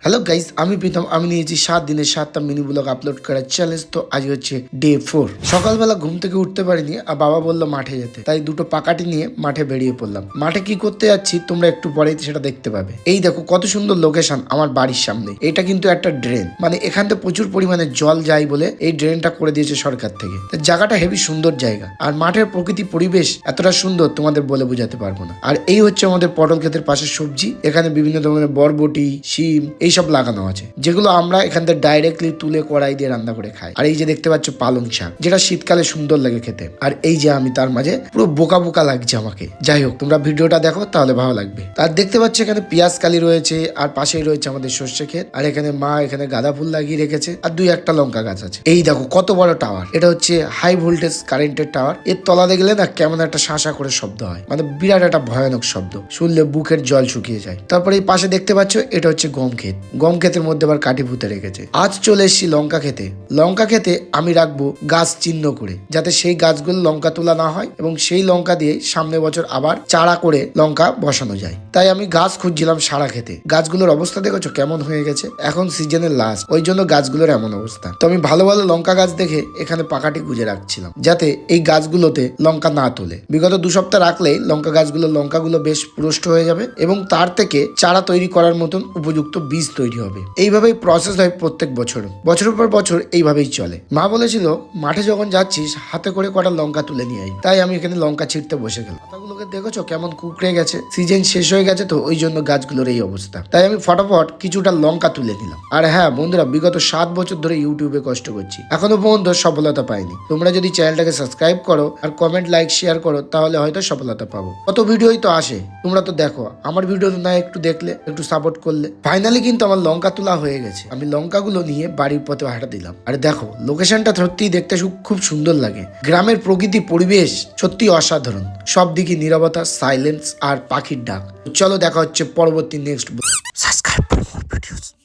Hello guys, আমি প্রীতম। আমি নিয়েছি 7 দিনের 7টা মিনি ব্লগ আপলোড করার চ্যালেঞ্জ। তো আজ হচ্ছে ডে 4। সকালবেলা ঘুম থেকে উঠতে পারিনি, আর বাবা বললো মাঠে যেতে, তাই দুটো পাকাটি নিয়ে মাঠে বেরিয়ে পড়লাম। মাঠে কি করতে যাচ্ছি তোমরা একটু পরেই সেটা দেখতে পাবে। এই দেখো কত সুন্দর লোকেশন আমার বাড়ির সামনে। এটা কিন্তু একটা ড্রেন, মানে এখান থেকে প্রচুর পরিমাণে জল যায় বলে এই ড্রেনটা করে দিয়েছে সরকার থেকে। জায়গাটা হেভি সুন্দর জায়গা, আর মাঠের প্রকৃতি পরিবেশ এতটা সুন্দর তোমাদের বলে বোঝাতে পারবো না। আর এই হচ্ছে আমাদের পটল ক্ষেতের পাশে সবজি। এখানে বিভিন্ন ধরনের বরবটি, শিম এইসব লাগানো আছে, যেগুলো আমরা এখান থেকে ডাইরেক্টলি তুলে কড়াই দিয়ে রান্না করে খাই। আর এই যে দেখতে পাচ্ছ পালং শাক, যেটা শীতকালে সুন্দর লাগে খেতে। আর এই যে আমি তার মাঝে পুরো বোকা বোকা লাগছে আমাকে। যাই হোক, তোমরা ভিডিওটা দেখো তাহলে ভালো লাগবে। আর দেখতে পাচ্ছ এখানে পেঁয়াজ কালি রয়েছে, আর পাশেই রয়েছে আমাদের সর্ষে ক্ষেত। আর এখানে মা এখানে গাঁদা ফুল লাগিয়ে রেখেছে, আর দুই একটা লঙ্কা গাছ আছে। এই দেখো কত বড় টাওয়ার। এটা হচ্ছে হাই ভোল্টেজ কারেন্টের টাওয়ার। এর তলা দেখলে না কেমন একটা শাঁসা করে শব্দ হয়, মানে বিরাট একটা ভয়ানক শব্দ, শুনলে বুকের জল শুকিয়ে যায়। তারপরে এই পাশে দেখতে পাচ্ছ এটা হচ্ছে গম ক্ষেত। গম ক্ষেতের মধ্যে আবার কাঠি পুঁতে রেখেছে। আজ চলে এসেছি লঙ্কা খেতে। লঙ্কা খেতে আমি রাখবো গাছ চিহ্ন করে, যাতে সেই গাছগুলো লঙ্কা তোলা না হয়, এবং সেই লঙ্কা দিয়ে সামনে বছর আবার চারা করে লঙ্কা বসানো যায়। তাই আমি গাছ খুঁজছিলাম সারা খেতে। গাছগুলোর অবস্থা দেখেছো কেমন হয়ে গেছে। এখন সিজনের লাস্ট, ওই জন্য গাছগুলোর এমন অবস্থা। তো আমি ভালো ভালো লঙ্কা গাছ দেখে এখানে পাকাটি গুঁজে রাখছিলাম, যাতে এই গাছগুলোতে লঙ্কা না তোলে। বিগত 2 সপ্তাহ রাখলেই লঙ্কাগুলো বেশ পুষ্ট হয়ে যাবে, এবং তার থেকে চারা তৈরি করার মতন উপযুক্ত বীজ তৈরি হবে। এইভাবেই প্রসেস হয় প্রত্যেক বছর, বছরের পর বছর এইভাবেই চলে। মা বলেছিল মাঠে যখন যাচ্ছিস হাতে করে কটা লঙ্কা তুলে নিয়ে আই। তাই আমি এখানে লঙ্কা ছিঁড়তে বসে গেলাম। পাতাগুলোকে দেখেছো কেমন কুকড়ে গেছে। সিজন শেষ হয়ে গেছে, তো ওই জন্য গাছগুলোর এই অবস্থা। তাই আমি ফটাফট কিছুটা লঙ্কা তুলে নিলাম। আর হ্যাঁ বন্ধুরা, বিগত 7 বছর ধরে ইউটিউবে কষ্ট করছি, এখনো পর্যন্ত সফলতা পাইনি। তোমরা যদি চ্যানেলটাকে সাবস্ক্রাইব করো আর কমেন্ট, লাইক, শেয়ার করো, তাহলে হয়তো সফলতা পাবো। কত ভিডিওই তো আসে, তোমরা তো দেখো। আমার ভিডিও না একটু দেখলে, একটু সাপোর্ট করলে। ফাইনালি কিন্তু আমার লঙ্কা তোলা হয়ে গেছে। আমি লঙ্কাগুলো নিয়ে বাড়ির পথে হাঁটা দিলাম। আর দেখো লোকেশনটা সত্যিই দেখতে খুব সুন্দর লাগে। গ্রামের প্রকৃতি পরিবেশ সত্যি অসাধারণ। সব দিকে নীরবতা, সাইলেন্স আর পাখির ডাক। চলো দেখা হচ্ছে পরবর্তী নেক্সট